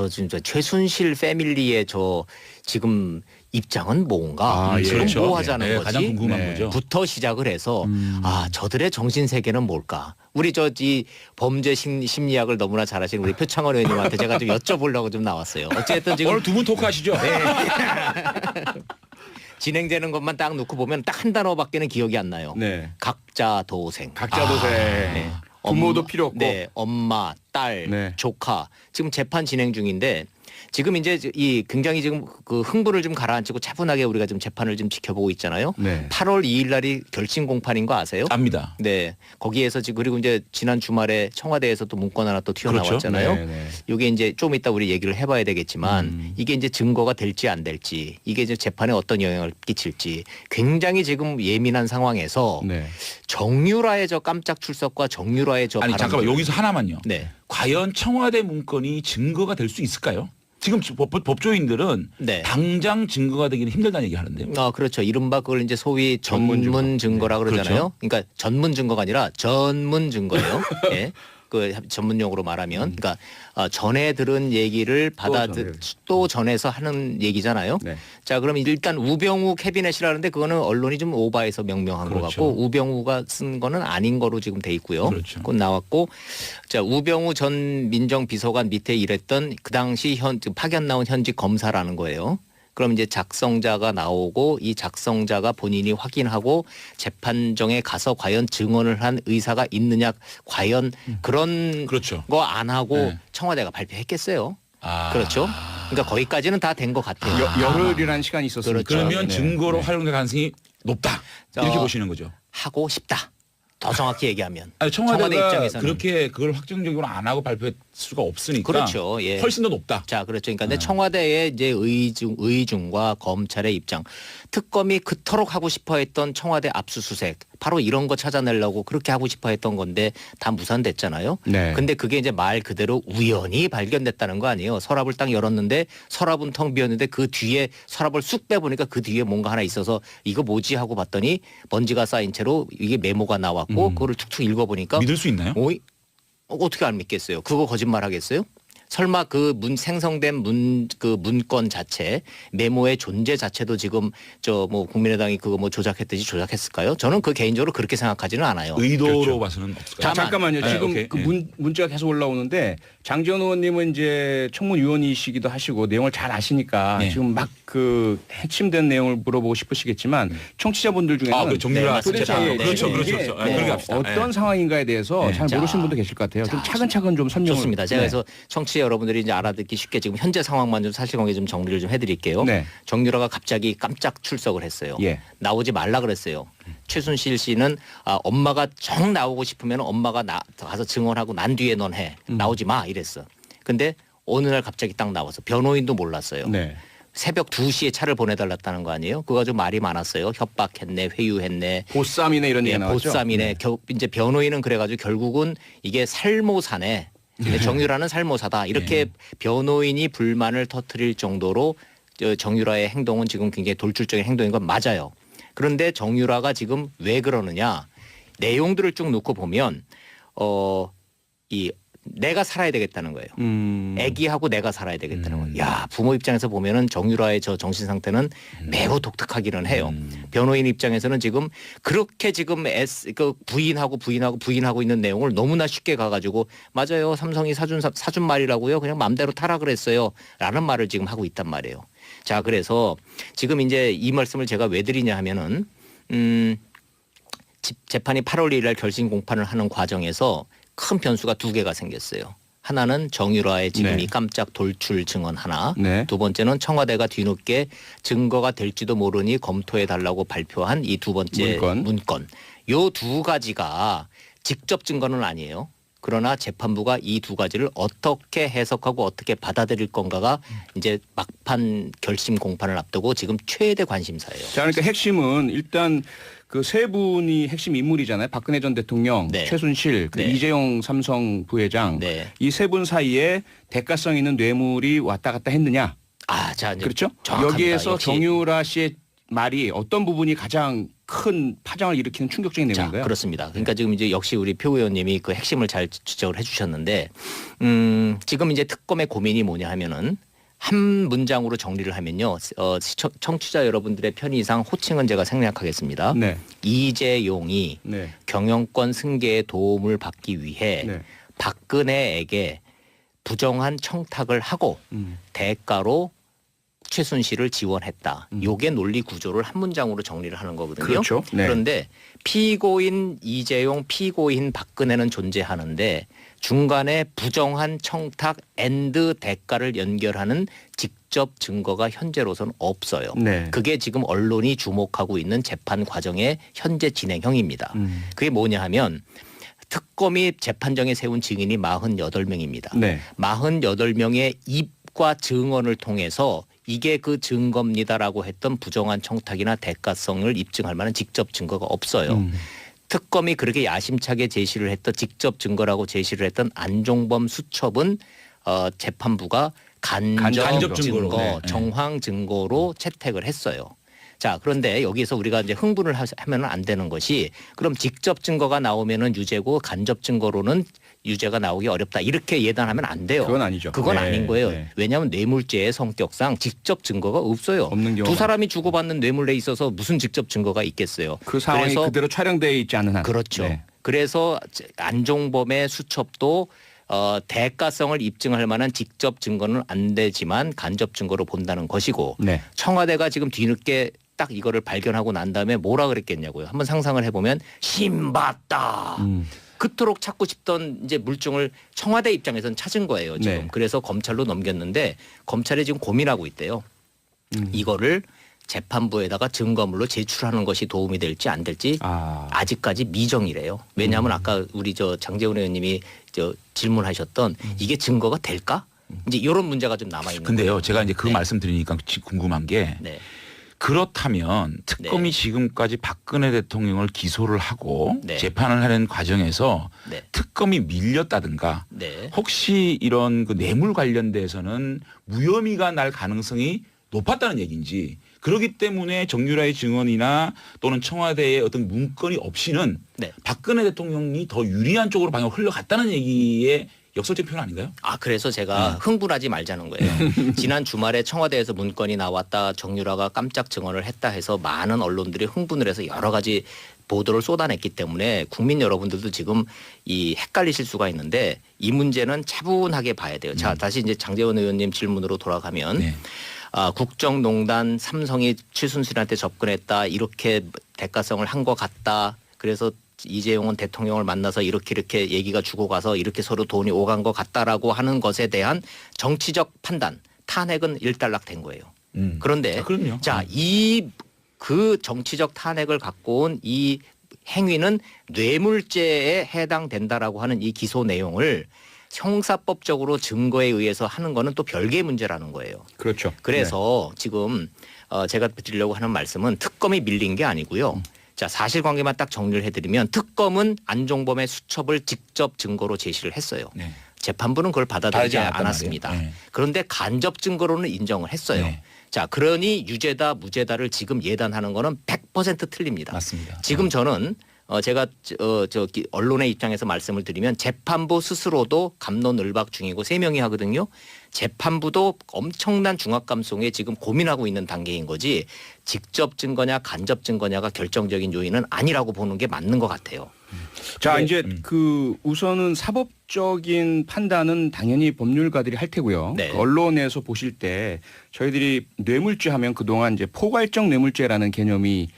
진짜 최순실 패밀리의 지금 입장은 뭔가 예. 지금 그렇죠. 뭐 하자는 네, 거지? 가장 궁금한 거죠. 부터 시작을 해서 저들의 정신 세계는 뭘까? 우리 이 범죄 심리학을 너무나 잘하시는 우리 표창원 의원님한테 제가 좀 여쭤보려고 좀 나왔어요. 어쨌든 지금 오늘 두 분 토크하시죠? 네. 진행되는 것만 딱 놓고 보면 딱 한 단어밖에는 기억이 안 나요. 네. 각자 도생. 각자 도생. 네. 부모도 필요 없고. 네, 엄마, 딸, 네. 조카 지금 재판 진행 중인데 지금 이제 이 굉장히 지금 그 흥분을 좀 가라앉히고 차분하게 우리가 좀 재판을 좀 지켜보고 있잖아요. 네. 8월 2일 날이 결심 공판인 거 아세요? 압니다. 네, 거기에서 지금 그리고 이제 지난 주말에 청와대에서 또 문건 하나 또 튀어나왔잖아요. 그렇죠. 네, 네. 이게 이제 좀 이따 우리 얘기를 해봐야 되겠지만 이게 이제 증거가 될지 안 될지 이게 이제 재판에 어떤 영향을 끼칠지 굉장히 지금 예민한 상황에서 네. 정유라의 저 깜짝 출석과 정유라의 저 아니 잠깐만 바람들. 여기서 하나만요. 네. 과연 청와대 문건이 증거가 될 수 있을까요? 지금 법조인들은 네. 당장 증거가 되기는 힘들다는 얘기 하는데요. 그렇죠. 이른바 그걸 이제 소위 전문 전문 증거. 증거라 네. 그러잖아요. 그러니까 전문 증거가 아니라 전문 증거예요. 예. 그 전문 용어로 말하면 그러니까 전에 들은 얘기를 또 전해서 하는 얘기잖아요. 네. 자, 그럼 일단 우병우 캐비넷이라는데 그거는 언론이 좀 오바해서 명명한 것 그렇죠. 같고 우병우가 쓴 거는 아닌 거로 지금 돼 있고요. 그렇죠. 그건 나왔고 자, 우병우 전 민정비서관 밑에 일했던 그 당시 파견 나온 현직 검사라는 거예요. 그럼 이제 작성자가 나오고 이 작성자가 본인이 확인하고 재판정에 가서 과연 증언을 한 의사가 있느냐 과연 그런 그렇죠. 거 안 하고 네. 청와대가 발표했겠어요. 아. 그렇죠. 그러니까 거기까지는 다 된 것 같아요. 열흘이라는 시간이 있었으니까. 그렇죠. 그러면 네. 증거로 활용될 가능성이 높다. 이렇게 보시는 거죠. 하고 싶다. 더 정확히 얘기하면. 아니, 청와대 청와대가 입장에서는. 그렇게 그걸 확정적으로 안 하고 발표할 수가 없으니까 그렇죠. 예. 훨씬 더 높다. 자, 그렇죠. 그러니까 근데 청와대의 이제 의중과 검찰의 입장, 특검이 그토록 하고 싶어했던 청와대 압수수색, 바로 이런 거 찾아내려고 그렇게 하고 싶어했던 건데 다 무산됐잖아요. 네. 근데 그게 이제 말 그대로 우연히 발견됐다는 거 아니에요. 서랍을 딱 열었는데 서랍은 텅 비었는데 그 뒤에 서랍을 쑥 빼보니까 그 뒤에 뭔가 하나 있어서 이거 뭐지 하고 봤더니 먼지가 쌓인 채로 이게 메모가 나왔고 그거를 툭툭 읽어보니까 믿을 수 있나요? 어떻게 안 믿겠어요? 그거 거짓말 하겠어요? 설마 그 생성된 문건 자체 메모의 존재 자체도 지금 국민의당이 그거 조작했듯이 조작했을까요? 저는 그 개인적으로 그렇게 생각하지는 않아요. 의도로 그렇죠. 봐서는 없을까요? 잠깐만요. 네, 지금 오케이. 그 네. 문자가 계속 올라오는데 장지원 의원님은 이제 청문위원이시기도 하시고 내용을 잘 아시니까 네. 지금 막 그 핵심된 내용을 물어보고 싶으시겠지만 청취자분들 중에는 그 정유라 네, 재판. 네, 그렇죠, 네, 그렇죠, 네, 그렇죠. 네. 그렇게 합시다. 어떤 상황인가에 대해서 네. 잘 모르시는 분도 계실 것 같아요. 좀 차근차근 좀 설명을. 좋습니다. 제가 네. 그래서 청취자 여러분들이 이제 알아듣기 쉽게 지금 현재 상황만 좀 사실관계 좀 정리를 좀 해드릴게요. 네. 정유라가 갑자기 깜짝 출석을 했어요. 예. 나오지 말라 그랬어요. 최순실 씨는 엄마가 정 나오고 싶으면 엄마가 가서 증언하고 난 뒤에 넌 해. 나오지 마 이랬어. 근데 어느 날 갑자기 딱 나와서 변호인도 몰랐어요. 네. 새벽 2시에 차를 보내달랐다는 거 아니에요? 그거 좀 말이 많았어요. 협박했네, 회유했네. 보쌈이네 이런 얘기 나왔죠. 보쌈이네. 이제 변호인은 그래가지고 결국은 이게 살모사네. 근데 정유라는 살모사다. 이렇게 변호인이 불만을 터뜨릴 정도로 정유라의 행동은 지금 굉장히 돌출적인 행동인 건 맞아요. 그런데 정유라가 지금 왜 그러느냐. 내용들을 쭉 놓고 보면 내가 살아야 되겠다는 거예요. 애기하고 내가 살아야 되겠다는 거예요. 야, 부모 입장에서 보면은 정유라의 저 정신 상태는 매우 독특하기는 해요. 변호인 입장에서는 지금 그렇게 지금 부인하고 있는 내용을 너무나 쉽게 가가지고 맞아요. 삼성이 사준 말이라고요. 그냥 맘대로 타라 그랬어요. 라는 말을 지금 하고 있단 말이에요. 자, 그래서 지금 이제 이 말씀을 제가 왜 드리냐 하면은 재판이 8월 1일 날 결심 공판을 하는 과정에서 큰 변수가 두 개가 생겼어요. 하나는 정유라의 지금 네. 이 깜짝 돌출 증언 하나. 네. 두 번째는 청와대가 뒤늦게 증거가 될지도 모르니 검토해달라고 발표한 이 두 번째 문건. 요 두 가지가 직접 증거는 아니에요. 그러나 재판부가 이 두 가지를 어떻게 해석하고 어떻게 받아들일 건가가 이제 막판 결심 공판을 앞두고 지금 최대 관심사예요. 자, 그러니까 핵심은 일단 그 세 분이 핵심 인물이잖아요. 박근혜 전 대통령, 네. 최순실, 네. 이재용 삼성 부회장. 네. 이 세 분 사이에 대가성 있는 뇌물이 왔다 갔다 했느냐. 자, 이제 그렇죠? 정확합니다. 여기에서 역시. 정유라 씨의 말이 어떤 부분이 가장 큰 파장을 일으키는 충격적인 자, 내용인가요? 그렇습니다. 그러니까 지금 이제 역시 우리 표 의원님이 그 핵심을 잘 지적을 해주셨는데 지금 이제 특검의 고민이 뭐냐 하면은 한 문장으로 정리를 하면요. 청취자 여러분들의 편의상 호칭은 제가 생략하겠습니다. 네. 이재용이 네. 경영권 승계에 도움을 받기 위해 네. 박근혜에게 부정한 청탁을 하고 대가로 최순실을 지원했다. 요게 논리 구조를 한 문장으로 정리를 하는 거거든요. 그렇죠. 네. 그런데 피고인 이재용, 피고인 박근혜는 존재하는데 중간에 부정한 청탁 앤드 대가를 연결하는 직접 증거가 현재로서는 없어요. 네. 그게 지금 언론이 주목하고 있는 재판 과정의 현재 진행형입니다. 그게 뭐냐 하면 특검이 재판정에 세운 증인이 48명입니다. 네. 48명의 입과 증언을 통해서 이게 그 증거입니다라고 했던 부정한 청탁이나 대가성을 입증할 만한 직접 증거가 없어요. 특검이 그렇게 야심차게 제시를 했던 직접 증거라고 제시를 했던 안종범 수첩은 재판부가 간접 증거, 네. 정황 증거로 채택을 했어요. 자, 그런데 여기서 우리가 이제 흥분을 하면 안 되는 것이 그럼 직접 증거가 나오면은 유죄고 간접 증거로는 유죄가 나오기 어렵다. 이렇게 예단하면 안 돼요. 그건 아니죠. 그건 네, 아닌 거예요. 네. 왜냐하면 뇌물죄의 성격상 직접 증거가 없어요. 없는 경우가 두 사람이 주고받는 뇌물에 있어서 무슨 직접 증거가 있겠어요. 그 상황이 그래서 그대로 촬영되어 있지 않은 한. 그렇죠. 네. 그래서 안종범의 수첩도 대가성을 입증할 만한 직접 증거는 안 되지만 간접 증거로 본다는 것이고 네. 청와대가 지금 뒤늦게 딱 이거를 발견하고 난 다음에 뭐라 그랬겠냐고요. 한번 상상을 해보면 신봤다. 그토록 찾고 싶던 이제 물증을 청와대 입장에서는 찾은 거예요. 지금. 네. 그래서 검찰로 넘겼는데 검찰이 지금 고민하고 있대요. 이거를 재판부에다가 증거물로 제출하는 것이 도움이 될지 안 될지 아직까지 미정이래요. 왜냐하면 아까 우리 장제원 의원님이 질문하셨던 이게 증거가 될까? 이제 이런 문제가 좀 남아 있는. 근데요, 제가 이제 그 네. 말씀 드리니까 궁금한 게 네. 그렇다면 특검이 지금까지 박근혜 대통령을 기소를 하고 네. 재판을 하는 과정에서 네. 특검이 밀렸다든가 네. 혹시 이런 그 뇌물 관련돼서는 무혐의가 날 가능성이 높았다는 얘기인지 그렇기 때문에 정유라의 증언이나 또는 청와대의 어떤 문건이 없이는 네. 박근혜 대통령이 더 유리한 쪽으로 방향을 흘러갔다는 얘기의 역설적 표현 아닌가요? 그래서 제가 흥분하지 말자는 거예요. 지난 주말에 청와대에서 문건이 나왔다. 정유라가 깜짝 증언을 했다 해서 많은 언론들이 흥분을 해서 여러 가지 보도를 쏟아냈기 때문에 국민 여러분들도 지금 이 헷갈리실 수가 있는데 이 문제는 차분하게 봐야 돼요. 자, 다시 이제 장제원 의원님 질문으로 돌아가면 네. 국정농단 삼성이 최순실한테 접근했다. 이렇게 대가성을 한 것 같다. 그래서 이재용은 대통령을 만나서 이렇게 얘기가 주고 가서 이렇게 서로 돈이 오간 것 같다라고 하는 것에 대한 정치적 판단, 탄핵은 일단락된 거예요. 그런데 그럼요. 자, 그 정치적 탄핵을 갖고 온 이 행위는 뇌물죄에 해당된다라고 하는 이 기소 내용을 형사법적으로 증거에 의해서 하는 거는 또 별개의 문제라는 거예요. 그렇죠. 그래서 지금 제가 드리려고 하는 말씀은 특검이 밀린 게 아니고요. 자, 사실관계만 딱 정리를 해드리면 특검은 안종범의 수첩을 직접 증거로 제시를 했어요. 네. 재판부는 그걸 받아들이지 받지 않았단 않았습니다. 말이에요. 네. 그런데 간접 증거로는 인정을 했어요. 네. 자, 그러니 유죄다 무죄다를 지금 예단하는 거는 100% 틀립니다. 맞습니다. 지금 저는 제가 언론의 입장에서 말씀을 드리면 재판부 스스로도 갑론을박 중이고 3명이 하거든요. 재판부도 엄청난 중압감성에 지금 고민하고 있는 단계인 거지 직접 증거냐 간접 증거냐가 결정적인 요인은 아니라고 보는 게 맞는 것 같아요. 자, 네. 이제 우선은 사법적인 판단은 당연히 법률가들이 할 테고요. 네. 그 언론에서 보실 때 저희들이 뇌물죄 하면 그동안 이제 포괄적 뇌물죄라는 개념이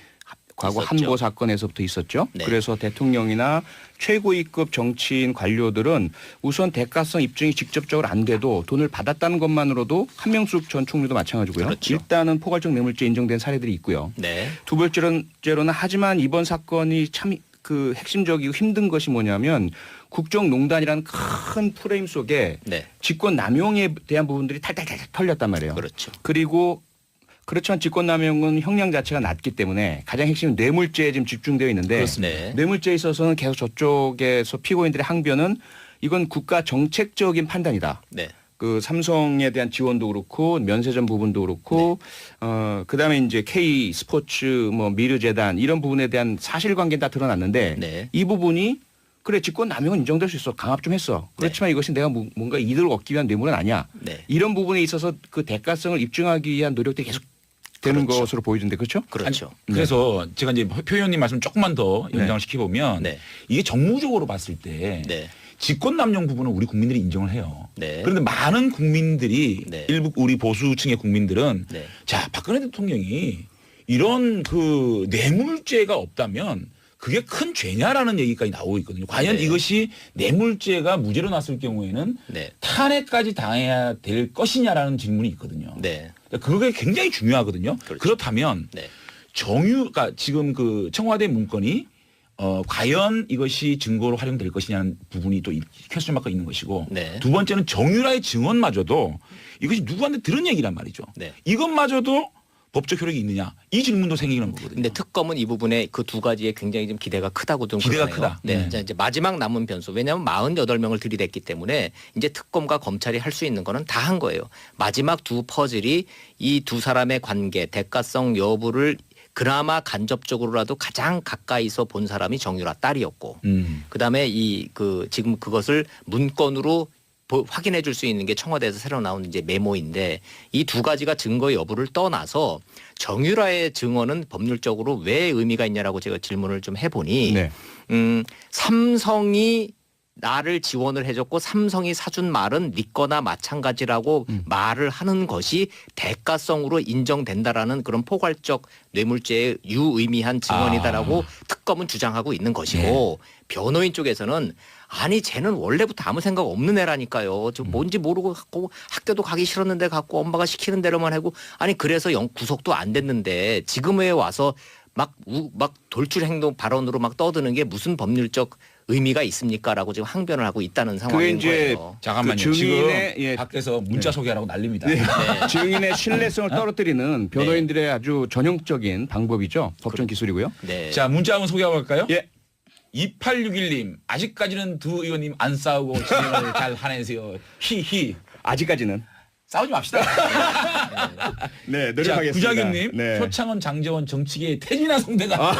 과거 있었죠. 한보 사건에서부터 있었죠. 네. 그래서 대통령이나 최고위급 정치인 관료들은 우선 대가성 입증이 직접적으로 안 돼도 돈을 받았다는 것만으로도 한명숙 전 총리도 마찬가지고요. 그렇죠. 일단은 포괄적 뇌물죄 인정된 사례들이 있고요. 네. 두 번째로는 하지만 이번 사건이 참 그 핵심적이고 힘든 것이 뭐냐면 국정농단이라는 큰 프레임 속에 네. 직권 남용에 대한 부분들이 탈탈탈 털렸단 말이에요. 그렇죠. 그리고 그렇지만 직권남용은 형량 자체가 낮기 때문에 가장 핵심은 뇌물죄에 지금 집중되어 있는데 네. 뇌물죄에 있어서는 계속 저쪽에서 피고인들의 항변은 이건 국가 정책적인 판단이다. 네. 그 삼성에 대한 지원도 그렇고 면세점 부분도 그렇고 그다음에 이제 K 스포츠 뭐 미르재단 이런 부분에 대한 사실관계는 다 드러났는데 네. 이 부분이 그래 직권 남용은 인정될 수 있어. 강압 좀 했어. 그렇지만 이것이 내가 뭔가 이득을 얻기 위한 뇌물은 아니야. 네. 이런 부분에 있어서 그 대가성을 입증하기 위한 노력들이 계속 되는 그렇죠. 것으로 보이던데 그렇죠? 그렇죠. 그래서 제가 이제 표 의원님 말씀 조금만 더 연장을 시켜보면 네. 이게 정무적으로 봤을 때 네. 직권남용 부분은 우리 국민들이 인정을 해요. 네. 그런데 많은 국민들이 네. 일부 우리 보수층의 국민들은 네. 자 박근혜 대통령이 이런 그 뇌물죄가 없다면 그게 큰 죄냐라는 얘기까지 나오고 있거든요. 과연 네. 이것이 뇌물죄가 무죄로 났을 경우에는 네. 탄핵까지 당해야 될 것이냐라는 질문이 있거든요. 네. 그게 굉장히 중요하거든요. 그렇죠. 그렇다면 네. 그러니까 지금 그 청와대 문건이 과연 이것이 증거로 활용될 것이냐는 부분이 또 퀘스천 마크가 있는 것이고 네. 두 번째는 정유라의 증언마저도 이것이 누구한테 들은 얘기란 말이죠. 네. 이것마저도 법적 효력이 있느냐 이 질문도 생기는 거거든요. 근데 특검은 이 부분에 그 두 가지에 굉장히 좀 기대가 크다고 좀 기대가 그러네요. 크다. 네. 네. 자, 이제 마지막 남은 변수. 왜냐하면 48명을 들이댔기 때문에 이제 특검과 검찰이 할 수 있는 거는 다 한 거예요. 마지막 두 퍼즐이 이 두 사람의 관계, 대가성 여부를 그나마 간접적으로라도 가장 가까이서 본 사람이 정유라 딸이었고, 그다음에 지금 그것을 문건으로 확인해 줄 수 있는 게 청와대에서 새로 나온 이제 메모인데 이 두 가지가 증거 여부를 떠나서 정유라의 증언은 법률적으로 왜 의미가 있냐라고 제가 질문을 좀 해보니 네. 삼성이 나를 지원을 해줬고 삼성이 사준 말은 네 거나 마찬가지라고 말을 하는 것이 대가성으로 인정된다라는 그런 포괄적 뇌물죄의 유의미한 증언이다라고 특검은 주장하고 있는 것이고 변호인 쪽에서는 아니 쟤는 원래부터 아무 생각 없는 애라니까요. 저 뭔지 모르고 갖고 학교도 가기 싫었는데 갖고 엄마가 시키는 대로만 하고 아니 그래서 구속도 안 됐는데 지금에 와서 막 돌출 행동 발언으로 막 떠드는 게 무슨 법률적 의미가 있습니까라고 지금 항변을 하고 있다는 상황인 이제 거예요. 잠깐만요. 그 증인의 지금 밖에서 문자 소개하라고 난립니다. 네. 증인의 신뢰성을 떨어뜨리는 변호인들의 아주 전형적인 방법이죠. 법정 기술이고요. 네. 자 문자 한번 소개하고 갈까요? 예. 2861님 아직까지는 두 의원님 안 싸우고 진행을 잘 하내세요. 히히. 아직까지는. 싸우지 맙시다. 네, 자, 노력하겠습니다. 구자균님, 네. 표창원, 장재원 정치계의 태진아 성대가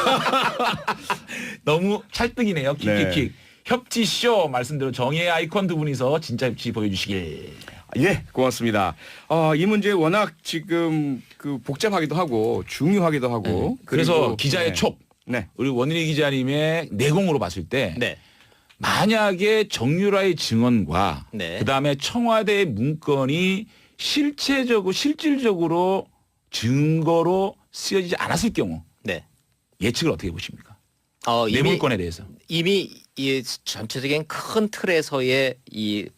너무 찰떡이네요. 킥킥킥. 네. 협치쇼 말씀대로 정의의 아이콘 두 분이서 진짜 협치 보여주시길. 예, 고맙습니다. 이 문제 워낙 지금 그 복잡하기도 하고 중요하기도 하고 그래서 그리고, 기자의 네. 촉, 네. 우리 원일이 기자님의 내공으로 봤을 때 네. 만약에 정유라의 증언과 네. 그다음에 청와대의 문건이 실질적으로 증거로 쓰여지지 않았을 경우 네. 예측을 어떻게 보십니까? 이미 뇌물건에 대해서. 이미 이 전체적인 큰 틀에서의 이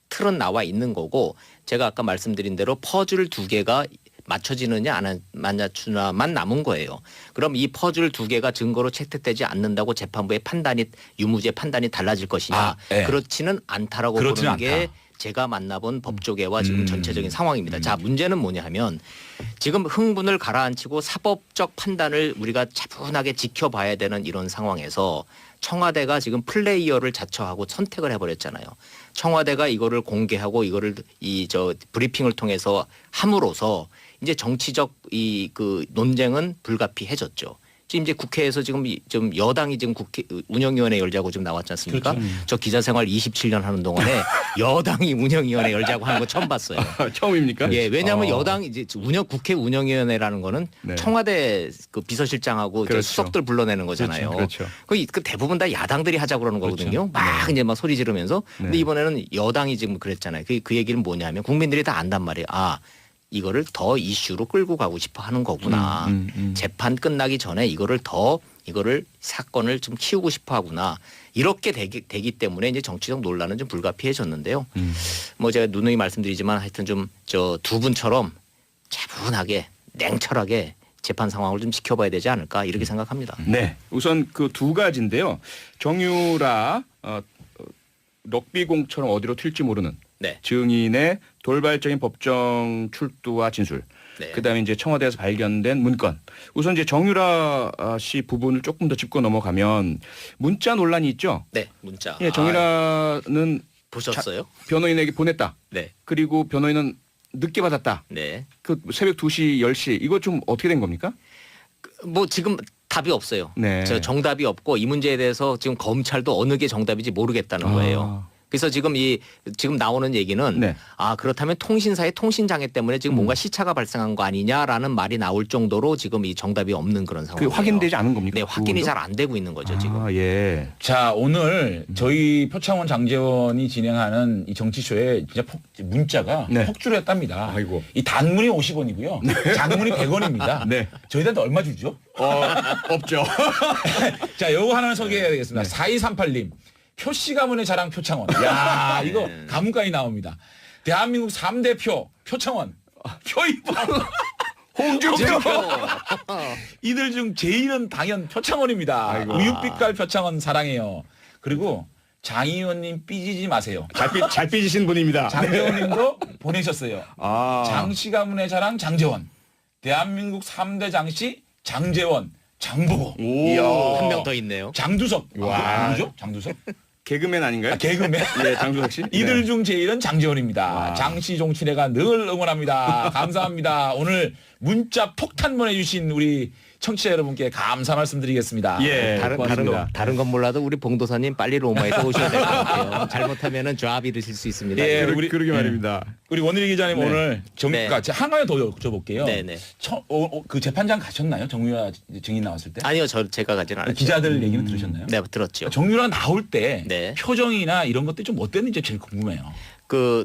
틀은 나와 있는 거고 제가 아까 말씀드린 대로 퍼즐 두 개가 맞춰지느냐 안 맞추냐만 남은 거예요. 그럼 이 퍼즐 두 개가 증거로 채택되지 않는다고 재판부의 판단이 유무죄 판단이 달라질 것이냐? 네. 그렇지는 않다라고 그렇지는 보는 게 않다. 제가 만나본 법조계와 지금 전체적인 상황입니다. 자, 문제는 뭐냐 하면 지금 흥분을 가라앉히고 사법적 판단을 우리가 차분하게 지켜봐야 되는 이런 상황에서 청와대가 지금 플레이어를 자처하고 선택을 해버렸잖아요. 청와대가 이거를 공개하고 이거를 브리핑을 통해서 함으로써 이제 정치적 그 논쟁은 불가피해졌죠. 지금 이제 국회에서 지금 좀 여당이 지금 국회 운영위원회 열자고 좀 나왔지 않습니까? 그렇죠. 저 기자 생활 27년 하는 동안에 여당이 운영위원회 열자고 하는 거 처음 봤어요. 처음입니까? 예, 왜냐하면 여당이 이제 국회 운영위원회라는 거는 네. 청와대 그 비서실장하고 그렇죠. 수석들 불러내는 거잖아요. 그렇죠. 그 대부분 다 야당들이 하자 그러는 거거든요. 막 이제 막 소리 지르면서. 근데 이번에는 여당이 지금 그랬잖아요. 그 얘기는 뭐냐면 국민들이 다 안단 말이에요. 이거를 더 이슈로 끌고 가고 싶어 하는 거구나. 재판 끝나기 전에 이거를 사건을 좀 키우고 싶어 하구나. 이렇게 되기 때문에 이제 정치적 논란은 좀 불가피해졌는데요. 뭐 제가 누누이 말씀드리지만 하여튼 좀 두 분처럼 차분하게 냉철하게 재판 상황을 좀 지켜봐야 되지 않을까 이렇게 생각합니다. 네. 우선 그 두 가지인데요. 정유라 럭비공처럼 어디로 튈지 모르는 네. 증인의 돌발적인 법정 출두와 진술. 네. 그다음에 이제 청와대에서 발견된 문건. 우선 이제 정유라 씨 부분을 조금 더 짚고 넘어가면 문자 논란이 있죠. 네, 문자. 예, 정유라는 보셨어요? 변호인에게 보냈다. 네. 그리고 변호인은 늦게 받았다. 네. 그 새벽 2시, 10시 이거 좀 어떻게 된 겁니까? 뭐 지금 답이 없어요. 네. 저 정답이 없고 이 문제에 대해서 지금 검찰도 어느 게 정답인지 모르겠다는 거예요. 그래서 지금 나오는 얘기는 네. 그렇다면 통신사의 통신장애 때문에 지금 뭔가 시차가 발생한 거 아니냐라는 말이 나올 정도로 지금 이 정답이 없는 그런 그 상황이에요. 확인되지 않은 겁니까? 네, 확인이 그거도? 잘 안 되고 있는 거죠 지금. 예. 자, 오늘 저희 표창원 장재원이 진행하는 이 정치쇼에 진짜 문자가 네. 폭주했답니다. 아이고. 이 단문이 50원이고요. 장문이 100원입니다. 네. 저희한테 얼마 주죠? 없죠. 자, 요거 하나 소개해야 되겠습니다. 4238님. 표씨 가문의 자랑 표창원. 야, 이거 가문까지 나옵니다. 대한민국 3대 표창원. 표이방. 홍준표. 이들 중 제일은 당연 표창원입니다. 아이고. 우유빛깔 표창원 사랑해요. 그리고 장 의원님 삐지지 마세요. 잘 삐지신 분입니다. 장재원님도 보내셨어요. 아. 장씨 가문의 자랑 장재원. 대한민국 3대 장씨 장재원. 장보고. 한 명 더 있네요. 장두석. 와. 누구죠? 장두석? 개그맨 아닌가요? 개그맨. 네, 장두석 씨. 이들 네. 중 제일은 장재원입니다. 장씨 종친회가 늘 응원합니다. 감사합니다. 오늘 문자 폭탄 보내주신 우리 청취자 여러분께 감사 말씀드리겠습니다. 예. 고맙습니다. 다른 건 몰라도 우리 봉도사님 빨리 로마에서 오셔야 될 것 같아요. 잘못하면은 좌압 잃으실 수 있습니다. 예, 우리 그러게 말입니다. 우리 원일이 기자님 네. 오늘 네. 하나에 더 여쭤볼게요. 네네. 그 재판장 가셨나요? 정유라 증인 나왔을 때? 아니요, 제가 가진 않았어요. 기자들 얘기는 들으셨나요? 네, 들었죠. 정유라 나올 때 네. 표정이나 이런 것들이 좀 어땠는지 제일 궁금해요.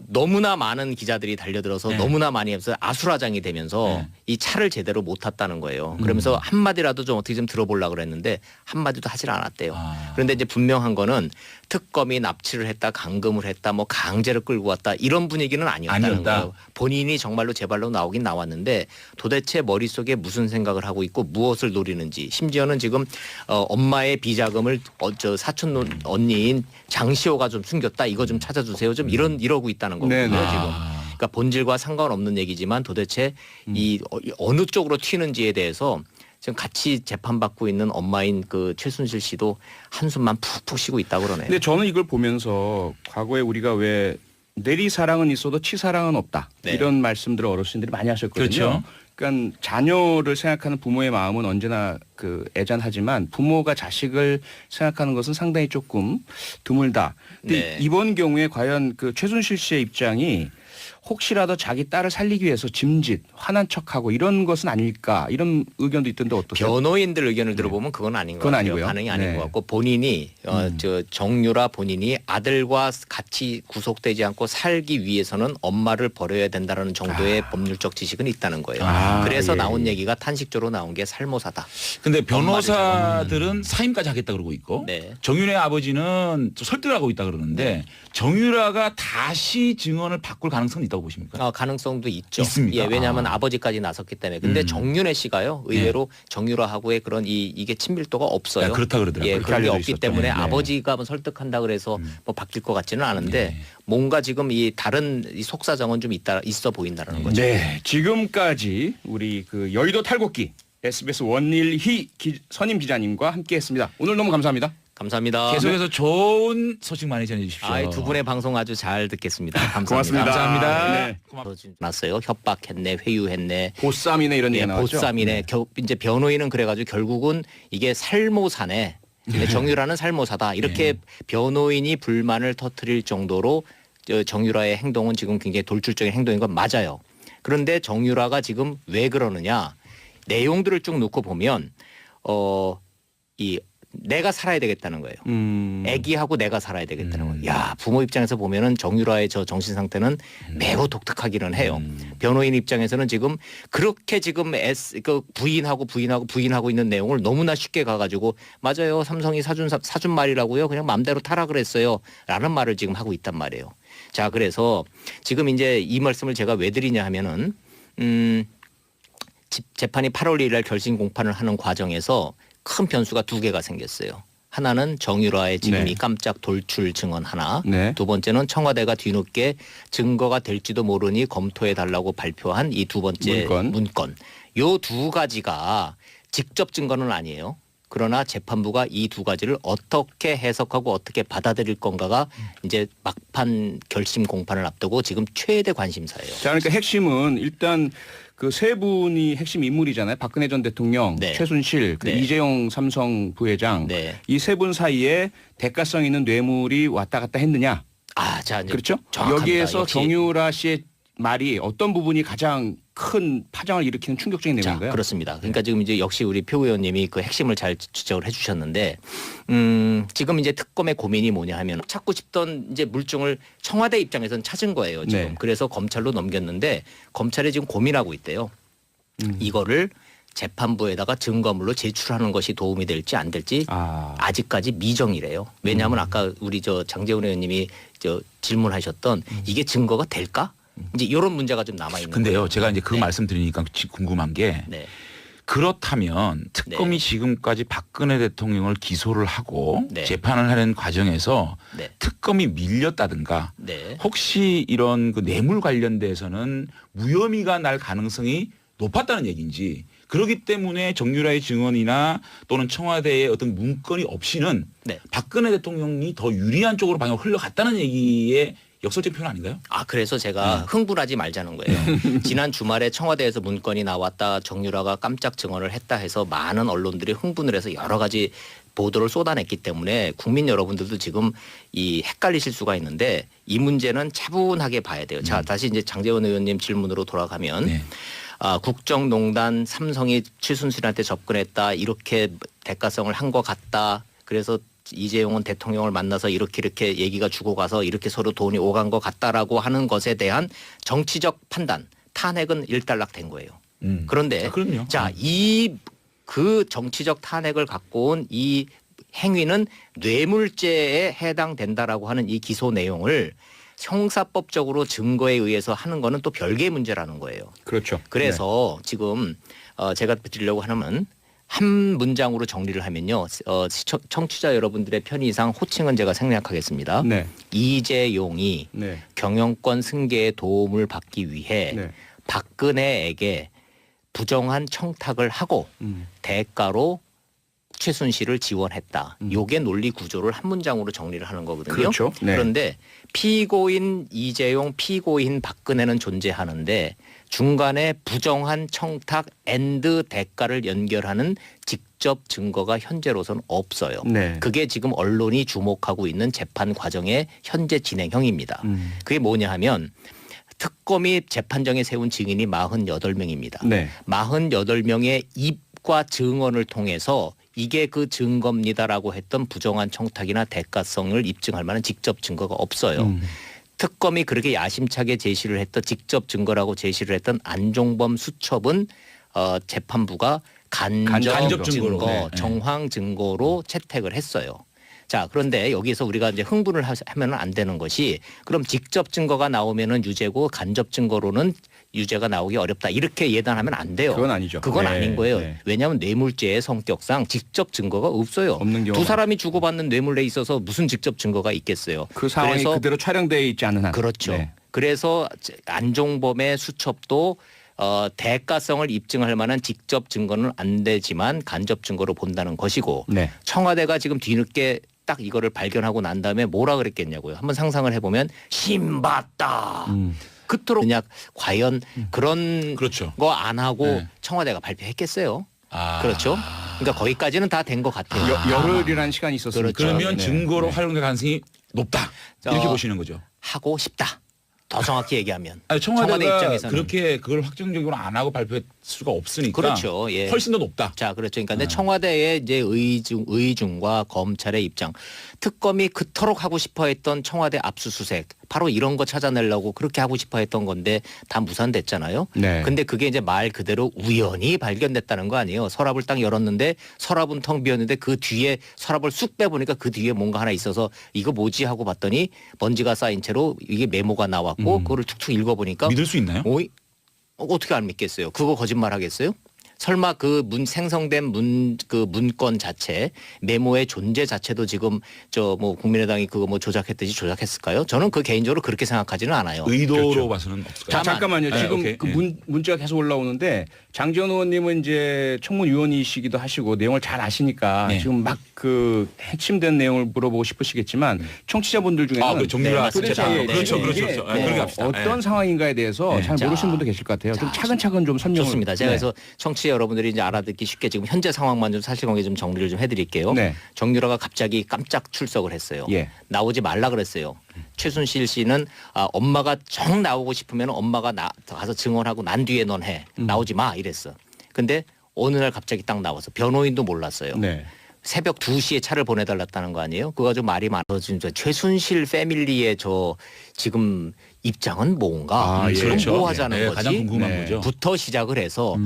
너무나 많은 기자들이 달려들어서 네. 너무나 많이 해서 아수라장이 되면서 네. 이 차를 제대로 못 탔다는 거예요. 그러면서 한마디라도 좀 어떻게 좀 들어보려고 그랬는데 한마디도 하질 않았대요. 그런데 이제 분명한 거는 특검이 납치를 했다, 감금을 했다, 뭐 강제로 끌고 왔다 이런 분위기는 아니었다는 거예요. 본인이 정말로 제 발로 나오긴 나왔는데 도대체 머릿속에 무슨 생각을 하고 있고 무엇을 노리는지 심지어는 지금 엄마의 비자금을 사촌 언니인 장시호가 좀 숨겼다 이거 좀 찾아주세요 좀 이러고 있다는 거거든요. 네네. 지금. 그러니까 본질과 상관없는 얘기지만 도대체 이 어느 쪽으로 튀는지에 대해서 지금 같이 재판받고 있는 엄마인 그 최순실 씨도 한숨만 푹푹 쉬고 있다고 그러네요. 근데 저는 이걸 보면서 과거에 우리가 왜 내리사랑은 있어도 치사랑은 없다. 네. 이런 말씀들을 어르신들이 많이 하셨거든요. 그렇죠. 그러니까 자녀를 생각하는 부모의 마음은 언제나 애잔하지만 부모가 자식을 생각하는 것은 상당히 조금 드물다. 근데 네. 이번 경우에 과연 그 최순실 씨의 입장이 혹시라도 자기 딸을 살리기 위해서 짐짓, 화난 척하고 이런 것은 아닐까 이런 의견도 있던데 어떠세요? 변호인들 의견을 들어보면 그건 아닌 것 그건 같아요. 아니고요. 반응이 아닌 네. 것 같고 본인이 정유라 본인이 아들과 같이 구속되지 않고 살기 위해서는 엄마를 버려야 된다는 정도의 법률적 지식은 있다는 거예요. 그래서 예. 나온 얘기가 탄식조로 나온 게 살모사다. 근데 변호사들은 사임까지 하겠다 그러고 있고 네. 정유라의 아버지는 또 설득을 하고 있다 그러는데 정유라가 다시 증언을 바꿀 가능성은 있다고 보십니까? 가능성도 있죠. 있습니까? 예, 왜냐하면 아버지까지 나섰기 때문에. 근데 정윤회 씨가요, 의외로 정유라하고의 그런 이게 친밀도가 없어요. 야, 그렇다 그러더라고요. 예, 그렇게 그런 게 알려져 없기 있었죠. 때문에 네. 아버지가 뭐 설득한다 그래서 뭐 바뀔 것 같지는 않은데 뭔가 지금 이 다른 이 속사정은 좀 있어 보인다는 거죠. 네, 지금까지 우리 그 여의도 탈곡기 SBS 원일희 선임 기자님과 함께했습니다. 오늘 너무 감사합니다. 감사합니다. 계속해서 좋은 소식 많이 전해주십시오. 두 분의 방송 아주 잘 듣겠습니다. 감사합니다. 고맙습니다. 감사합니다. 네. 났어요. 협박했네, 회유했네. 보쌈이네 이런 얘기 나왔죠. 보쌈이네. 이제 변호인은 그래가지고 결국은 이게 살모사네. 근데 정유라는 살모사다. 이렇게 변호인이 불만을 터뜨릴 정도로 정유라의 행동은 지금 굉장히 돌출적인 행동인 건 맞아요. 그런데 정유라가 지금 왜 그러느냐. 내용들을 쭉 놓고 보면 내가 살아야 되겠다는 거예요. 애기하고 내가 살아야 되겠다는 거예요. 야, 부모 입장에서 보면은 정유라의 저 정신 상태는 매우 독특하기는 해요. 변호인 입장에서는 지금 그렇게 지금 부인하고 있는 내용을 너무나 쉽게 가가지고 맞아요. 삼성이 사준 말이라고요. 그냥 마음대로 타라 그랬어요. 라는 말을 지금 하고 있단 말이에요. 자, 그래서 지금 이제 이 말씀을 제가 왜 드리냐 하면은 재판이 8월 1일 날 결심 공판을 하는 과정에서 큰 변수가 두 개가 생겼어요. 하나는 정유라의 지금 네. 이 깜짝 돌출 증언 하나. 네. 두 번째는 청와대가 뒤늦게 증거가 될지도 모르니 검토해달라고 발표한 이 두 번째 문건. 요 두 가지가 직접 증거는 아니에요. 그러나 재판부가 이 두 가지를 어떻게 해석하고 어떻게 받아들일 건가가 이제 막판 결심 공판을 앞두고 지금 최대 관심사예요. 자, 그러니까 핵심은 일단 그 세 분이 핵심 인물이잖아요. 박근혜 전 대통령, 네. 최순실, 그 네. 이재용 삼성 부회장. 네. 이 세 분 사이에 대가성 있는 뇌물이 왔다 갔다 했느냐. 자, 이제 그렇죠? 정확합니다. 여기에서 역시. 정유라 씨의 말이 어떤 부분이 가장 큰 파장을 일으키는 충격적인 자, 내용인가요? 그렇습니다. 그러니까 지금 이제 역시 우리 표 의원님이 그 핵심을 잘 지적을 해주셨는데, 지금 이제 특검의 고민이 뭐냐 하면 찾고 싶던 이제 물증을 청와대 입장에서는 찾은 거예요. 지금. 네. 그래서 검찰로 넘겼는데 검찰이 지금 고민하고 있대요. 이거를 재판부에다가 증거물로 제출하는 것이 도움이 될지 안 될지 아직까지 미정이래요. 왜냐하면 아까 우리 저 장제원 의원님이 저 질문하셨던 이게 증거가 될까? 이제 이런 문제가 좀 남아 있는. 근데요, 제가 이제 그 네. 말씀 드리니까 궁금한 게 네. 그렇다면 특검이 네. 지금까지 박근혜 대통령을 기소를 하고 네. 재판을 하는 과정에서 네. 특검이 밀렸다든가 네. 혹시 이런 그 뇌물 관련돼서는 무혐의가 날 가능성이 높았다는 얘기인지, 그렇기 때문에 정유라의 증언이나 또는 청와대의 어떤 문건이 없이는 네. 박근혜 대통령이 더 유리한 쪽으로 방향을 흘러갔다는 얘기의 역설적 표현 아닌가요? 그래서 제가 흥분하지 말자는 거예요. 지난 주말에 청와대에서 문건이 나왔다, 정유라가 깜짝 증언을 했다 해서 많은 언론들이 흥분을 해서 여러 가지 보도를 쏟아냈기 때문에 국민 여러분들도 지금 이 헷갈리실 수가 있는데 이 문제는 차분하게 봐야 돼요. 자, 다시 이제 장제원 의원님 질문으로 돌아가면 네. 국정농단 삼성이 최순실한테 접근했다, 이렇게 대가성을 한 것 같다. 그래서 이재용은 대통령을 만나서 이렇게 얘기가 주고 가서 이렇게 서로 돈이 오간 것 같다라고 하는 것에 대한 정치적 판단, 탄핵은 일단락된 거예요. 그런데 그럼요. 자, 그 정치적 탄핵을 갖고 온 이 행위는 뇌물죄에 해당된다라고 하는 이 기소 내용을 형사법적으로 증거에 의해서 하는 거는 또 별개의 문제라는 거예요. 그렇죠. 그래서 지금 제가 드리려고 하는 한 문장으로 정리를 하면요. 청취자 여러분들의 편의상 호칭은 제가 생략하겠습니다. 네. 이재용이 네. 경영권 승계에 도움을 받기 위해 네. 박근혜에게 부정한 청탁을 하고 대가로 최순실을 지원했다. 요게 논리 구조를 한 문장으로 정리를 하는 거거든요. 그렇죠. 네. 그런데 피고인 이재용, 피고인 박근혜는 존재하는데 중간에 부정한 청탁 앤드 대가를 연결하는 직접 증거가 현재로서는 없어요. 네. 그게 지금 언론이 주목하고 있는 재판 과정의 현재 진행형입니다. 그게 뭐냐 하면 특검이 재판정에 세운 증인이 48명입니다. 네. 48명의 입과 증언을 통해서 이게 그 증거입니다라고 했던 부정한 청탁이나 대가성을 입증할 만한 직접 증거가 없어요. 특검이 그렇게 야심차게 제시를 했던 직접 증거라고 제시를 했던 안종범 수첩은 재판부가 간접 증거, 네. 정황 증거로 채택을 했어요. 자, 그런데 여기서 우리가 이제 흥분을 하면 안 되는 것이 그럼 직접 증거가 나오면은 유죄고 간접 증거로는 유죄가 나오기 어렵다. 이렇게 예단하면 안 돼요. 그건 아니죠. 그건 네, 아닌 거예요. 네. 왜냐하면 뇌물죄의 성격상 직접 증거가 없어요. 없는 경우가 두 사람이 주고받는 뇌물에 있어서 무슨 직접 증거가 있겠어요. 그 상황이 그래서 그대로 촬영되어 있지 않은 한. 그렇죠. 네. 그래서 안종범의 수첩도 대가성을 입증할 만한 직접 증거는 안 되지만 간접 증거로 본다는 것이고 네. 청와대가 지금 뒤늦게 딱 이거를 발견하고 난 다음에 뭐라 그랬겠냐고요. 한번 상상을 해보면 신봤다. 그토록 그냥 과연 그런 그렇죠. 거 안 하고 네. 청와대가 발표했겠어요. 아. 그렇죠. 그러니까 거기까지는 다 된 것 같아요. 열흘이라는 시간이 있었으니까. 그렇죠. 그러면 네. 증거로 네. 활용될 가능성이 높다. 이렇게 보시는 거죠. 하고 싶다. 더 정확히 얘기하면 아니, 청와대 청와대가 입장에서는 그렇게 그걸 확정적으로 안 하고 발표할 수가 없으니까. 그렇죠. 예. 훨씬 더 높다. 자, 그렇죠. 그러니까 근데 청와대의 이제 의중과 검찰의 입장, 특검이 그토록 하고 싶어했던 청와대 압수수색, 바로 이런 거 찾아내려고 그렇게 하고 싶어했던 건데 다 무산됐잖아요. 네. 근데 그게 이제 말 그대로 우연히 발견됐다는 거 아니에요. 서랍을 딱 열었는데 서랍은 텅 비었는데 그 뒤에 서랍을 쑥 빼보니까 그 뒤에 뭔가 하나 있어서 이거 뭐지 하고 봤더니 먼지가 쌓인 채로 이게 메모가 나왔고 그거를 툭툭 읽어보니까 믿을 수 있나요? 어떻게 안 믿겠어요? 그거 거짓말 하겠어요? 설마 그 생성된 그 문건 자체 메모의 존재 자체도 지금 저 뭐 국민의당이 그거 뭐 조작했듯이 조작했을까요? 저는 그 개인적으로 그렇게 생각하지는 않아요. 의도로 그렇죠. 봐서는 없을까요? 잠깐만요. 네, 지금 오케이. 그 네. 문자가 계속 올라오는데 장지원 의원님은 이제 청문위원이시기도 하시고 내용을 잘 아시니까 네. 지금 막 그 핵심된 내용을 물어보고 싶으시겠지만 청취자분들 중에는 그 정유라 네, 재판. 네, 그렇죠, 네, 그렇죠, 네, 그렇죠. 네. 그렇게 합시다. 어떤 네. 상황인가에 대해서 네. 잘 자, 모르시는 분도 계실 것 같아요. 좀 자, 차근차근 좀 설명을. 좋습니다. 제가 네. 그래서 청취자 여러분들이 이제 알아듣기 쉽게 지금 현재 상황만 좀 사실관계 좀 정리를 좀 해드릴게요. 네. 정유라가 갑자기 깜짝 출석을 했어요. 예. 나오지 말라 그랬어요. 최순실 씨는 엄마가 정 나오고 싶으면 엄마가 가서 증언하고 난 뒤에 넌 해. 나오지 마 이랬어. 근데 어느 날 갑자기 딱 나와서 변호인도 몰랐어요. 네. 새벽 2시에 차를 보내달랐다는 거 아니에요? 그거 좀 말이 많아서 진짜 최순실 패밀리의 저 지금 입장은 뭔가 아, 예. 지금 그렇죠. 뭐 하자는 네, 거지? 가장 궁금한 네. 거죠. 부터 시작을 해서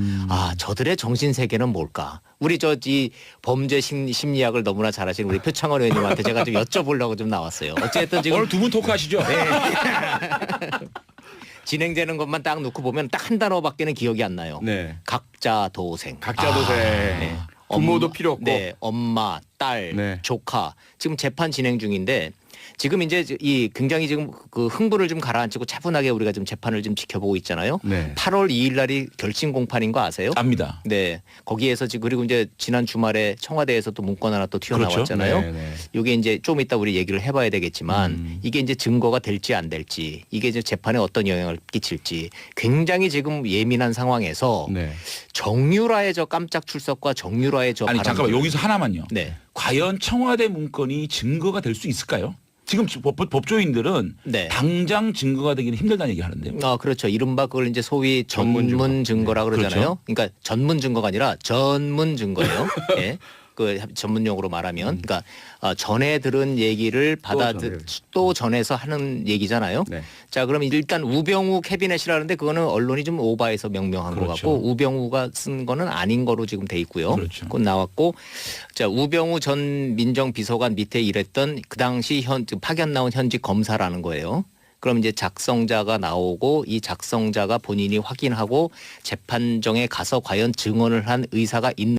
저들의 정신 세계는 뭘까? 우리 이 범죄 심리학을 너무나 잘하시는 우리 표창원 의원님한테 제가 좀 여쭤보려고 좀 나왔어요. 어쨌든 지금 오늘 두 분 토크하시죠? 진행되는 것만 딱 놓고 보면 딱 한 단어밖에는 기억이 안 나요. 네. 각자 도생. 각자 도생. 네. 부모도 필요 없고. 네, 엄마, 딸, 네. 조카 지금 재판 진행 중인데 지금 이제 이 굉장히 지금 그 흥분을 좀 가라앉히고 차분하게 우리가 좀 재판을 좀 지켜보고 있잖아요. 네. 8월 2일 날이 결심 공판인 거 아세요? 압니다. 네, 거기에서 지금 그리고 이제 지난 주말에 청와대에서 또 문건 하나 또 튀어나왔잖아요. 네, 네. 이게 이제 좀 이따 우리 얘기를 해봐야 되겠지만 이게 이제 증거가 될지 안 될지 이게 이제 재판에 어떤 영향을 끼칠지 굉장히 지금 예민한 상황에서 네. 정유라의 저 깜짝 출석과 정유라의 저 아니 발언들. 잠깐만 여기서 하나만요. 네. 과연 청와대 문건이 증거가 될 수 있을까요? 지금 법조인들은 네. 당장 증거가 되기는 힘들다는 얘기 하는데요. 그렇죠. 이른바 그걸 이제 소위 전문 전문 증거. 증거라 네. 그러잖아요. 그러니까 전문 증거가 아니라 전문 증거예요. 예. 그 전문 용어로 말하면 그러니까 전에 들은 얘기를 또 전해서 하는 얘기잖아요. 네. 자, 그럼 일단 우병우 캐비넷이라는데 그거는 언론이 좀 오바해서 명명한 것 그렇죠. 같고 우병우가 쓴 거는 아닌 거로 지금 돼 있고요. 그렇죠. 그건 나왔고 자, 우병우 전 민정비서관 밑에 일했던 그 당시 파견 나온 현직 검사라는 거예요. 그럼 이제 작성자가 나오고 이 작성자가 본인이 확인하고 재판정에 가서 과연 증언을 한 의사가 있는